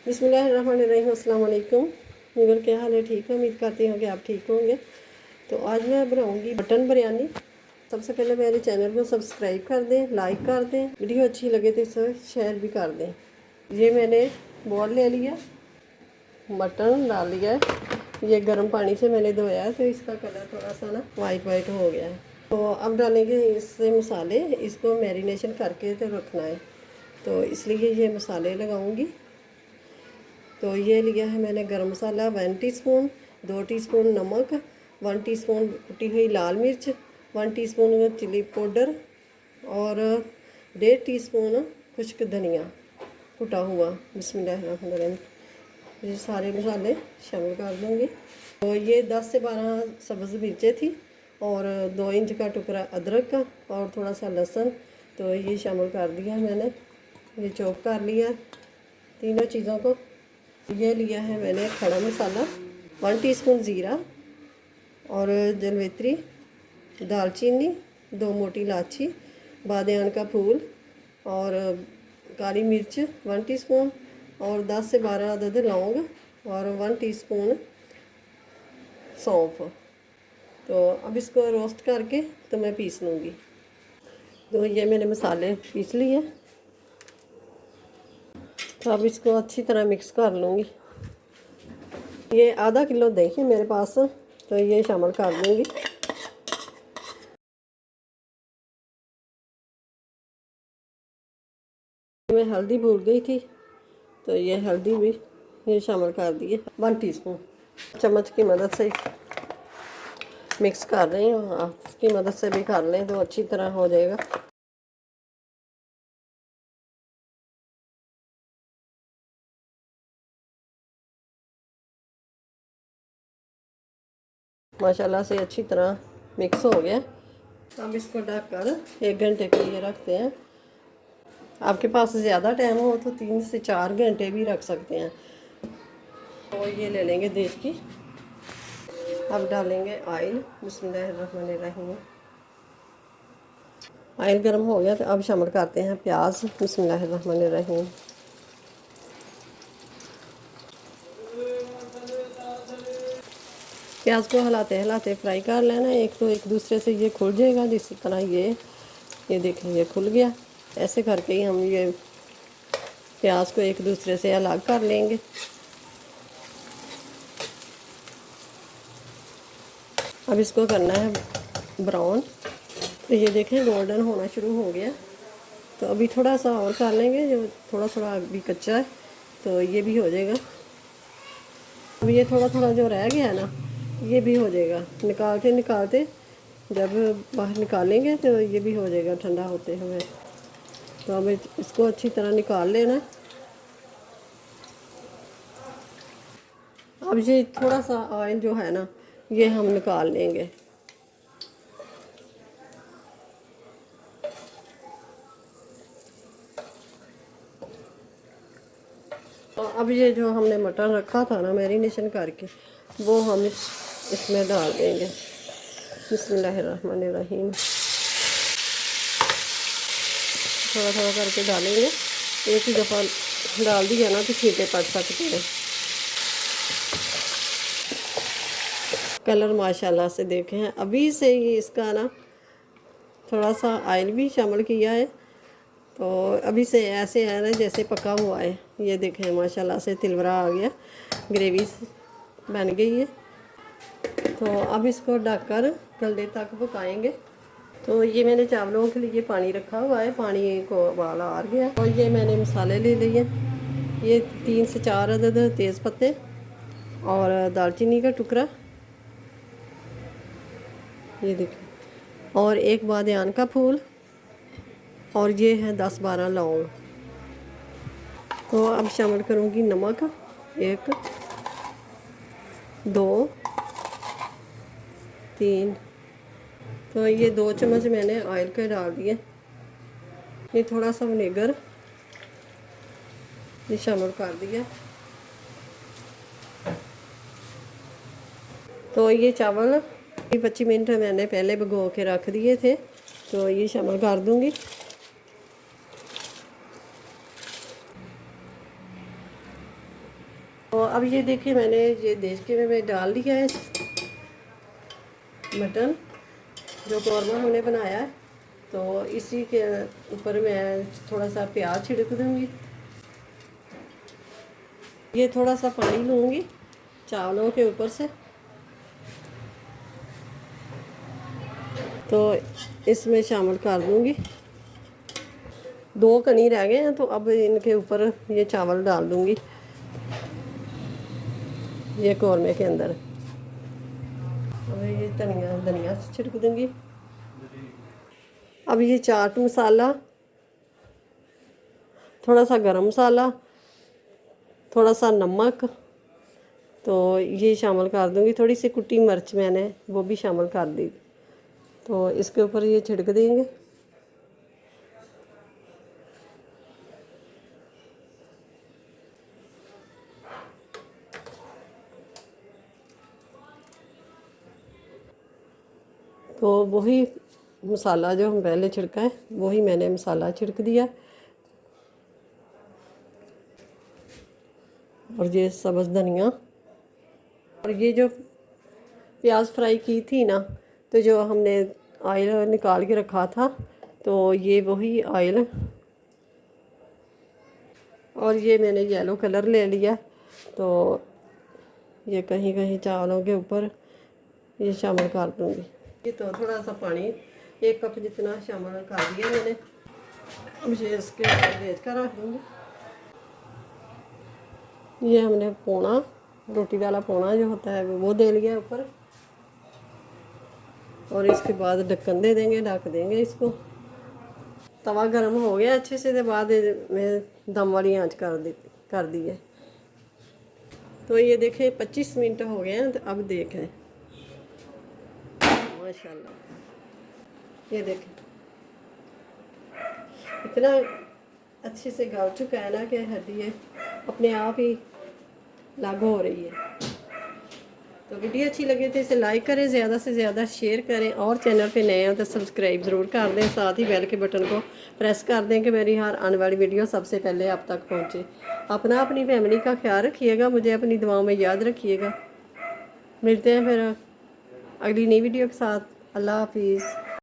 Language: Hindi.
बिस्मिल्लाहिर्रहमानिर्रहीम। अस्सलाम वालेकुम। मेरा क्या हाल है? ठीक है, उम्मीद करती हूँ कि आप ठीक होंगे। तो आज मैं बनाऊँगी मटन बिरयानी। सबसे पहले मेरे चैनल को सब्सक्राइब कर दें, लाइक कर दें, वीडियो अच्छी लगे तो इसे शेयर भी कर दें। ये मैंने बॉल ले लिया, मटन डाल लिया है। ये गर्म पानी से मैंने धोया है तो इसका कलर थोड़ा सा ना वाइट वाइट हो गया है। तो अब डालेंगे इससे मसाले। इसको मैरिनेशन करके तो रखना है, तो इसलिए ये मसाले लगाऊंगी। तो ये लिया है मैंने गरम मसाला 1 टीस्पून, 2 टीस्पून नमक, 1 टीस्पून कुटी हुई लाल मिर्च, 1 टीस्पून चिली पाउडर और 1.5 टीस्पून खुश्क धनिया कुटा हुआ। बिस्मिल्लाहिर्रहमानिर्रहीम। ये सारे मसाले शामिल कर दूँगी। तो ये 10 से 12 सब्ज़ मिर्चें थी और 2 इंच का टुकड़ा अदरक का और थोड़ा सा लहसुन, तो ये शामिल कर दिया मैंने। ये चॉप कर लिया तीनों चीज़ों को। ये लिया है मैंने खड़ा मसाला, 1 टीस्पून ज़ीरा और जलवेत्री, दालचीनी, 2 मोटी इलायची, बादियान का फूल और काली मिर्च 1 टीस्पून और 10 से 12 अदद लौंग और 1 टीस्पून सौंफ। तो अब इसको रोस्ट करके तो मैं पीस लूँगी। तो ये मैंने मसाले पीस लिए, तो अब इसको अच्छी तरह मिक्स कर लूँगी। ये आधा किलो दही है मेरे पास, तो ये शामिल कर दूँगी। मैं हल्दी भूल गई थी, तो ये हल्दी भी ये शामिल कर दिए 1 टीस्पून। चम्मच की मदद से मिक्स कर रही हूँ, आप इसकी मदद से भी कर लें तो अच्छी तरह हो जाएगा। माशाल्लाह से अच्छी तरह मिक्स हो गया। अब इसको ढककर 1 घंटे के लिए रखते हैं। आपके पास ज़्यादा टाइम हो तो 3 से 4 घंटे भी रख सकते हैं। तो ये ले लेंगे देश की। अब डालेंगे ऑयल। बिस्मिल्लाहिर्रहमानिर्रहीम। ऑयल गर्म हो गया तो अब शामिल करते हैं प्याज। बिस्मिल्लाहिर्रहमानिर्रहीम। प्याज को हिलाते हिलाते फ्राई कर लेना। एक तो एक दूसरे से ये खुल जाएगा, जिस तरह ये देखें ये खुल गया। ऐसे करके ही हम ये प्याज को एक दूसरे से अलग कर लेंगे। अब इसको करना है ब्राउन। तो ये देखें गोल्डन होना शुरू हो गया, तो अभी थोड़ा सा और कर लेंगे। जो थोड़ा थोड़ा अभी कच्चा है तो ये भी हो जाएगा। अब ये थोड़ा थोड़ा जो रह गया है ना, ये भी हो जाएगा। निकालते निकालते जब बाहर निकालेंगे तो ये भी हो जाएगा ठंडा होते हुए। तो अब इसको अच्छी तरह निकाल लेना। अब ये थोड़ा सा ऑयल जो है ना, ये हम निकाल लेंगे। तो अब ये जो हमने मटन रखा था ना मैरिनेशन करके, वो हम इसमें डाल देंगे। बिस्मिल्लाहिर्रहमानिर्रहीम। थोड़ा थोड़ा करके डालेंगे। एक ही दफ़ा डाल दिया ना तो छींटे पड़ सकते हैं। कलर माशाल्लाह से देखें हैं। अभी से ही इसका ना थोड़ा सा ऑयल भी शामिल किया है, तो अभी से ऐसे है ना जैसे पका हुआ है। ये देखें माशाल्लाह से तिलवरा आ गया, ग्रेवी बन गई है। तो अब इसको ढककर गलने तक पकाएंगे। तो ये मैंने चावलों के लिए पानी रखा हुआ है, पानी को उबाल आ गया। और ये मैंने मसाले ले लिए। ये 3 से 4 अदद तेज़ पत्ते और दालचीनी का टुकड़ा, ये देखिए, और एक बादियान का फूल, और ये है 10-12 लौंग। तो अब शामिल करूँगी नमक 1, 2, 3। तो ये 2 चम्मच मैंने ऑयल के डाल दिए। ये थोड़ा सा विनेगर ये शामिल कर दिया। तो ये चावल 25 मिनट मैंने पहले भिगो के रख दिए थे, तो ये शामिल कर दूँगी। तो अब ये देखिए मैंने ये देचके में डाल दिया है मटन जो कौरमा हमने बनाया है। तो इसी के ऊपर मैं थोड़ा सा प्याज छिड़क दूँगी। ये थोड़ा सा पानी लूँगी चावलों के ऊपर से, तो इसमें शामिल कर दूँगी। 2 कनी रह गए हैं, तो अब इनके ऊपर ये चावल डाल दूँगी ये कौरमे के अंदर। अब ये धनिया छिड़क दूँगी। अब ये चाट मसाला, थोड़ा सा गरम मसाला, थोड़ा सा नमक, तो ये शामिल कर दूँगी। थोड़ी सी कुटी मिर्च मैंने वो भी शामिल कर दी। तो इसके ऊपर ये छिड़क देंगे। तो वही मसाला जो हम पहले छिड़का है वही मैंने मसाला छिड़क दिया। और ये सब्ज़ धनिया, और ये जो प्याज फ्राई की थी ना, तो जो हमने ऑयल निकाल के रखा था, तो ये वही ऑयल, और ये मैंने येलो कलर ले लिया। तो ये कहीं कहीं चावलों के ऊपर ये शामिल कर दूँगी। ये तो थोड़ा सा पानी 1 कप जितना शामिल कर दिया मैंने। अब ये इसके ऊपर भेज कर रख दूँगी। ये हमने पोना, रोटी वाला पोना जो होता है वो दे लिया ऊपर, और इसके बाद ढक्कन दे देंगे, ढक देंगे इसको। तवा गर्म हो गया अच्छे से, बाद में दम वाली आंच कर दी है। तो ये देखें 25 मिनट हो गए हैं। तो अब देखें माशाल्लाह, ये देखें इतना अच्छे से गल चुका है ना कि हड्डी है अपने आप ही लागू हो रही है। तो वीडियो अच्छी लगे तो इसे लाइक करें, ज़्यादा से ज़्यादा शेयर करें, और चैनल पे नए हो तो सब्सक्राइब ज़रूर कर दें। साथ ही बेल के बटन को प्रेस कर दें कि मेरी हर आने वाली वीडियो सबसे पहले आप तक पहुंचे। अपनी फैमिली का ख्याल रखिएगा, मुझे अपनी दुआओं में याद रखिएगा। मिलते हैं फिर अगली नई वीडियो के साथ। अल्लाह हाफिज़।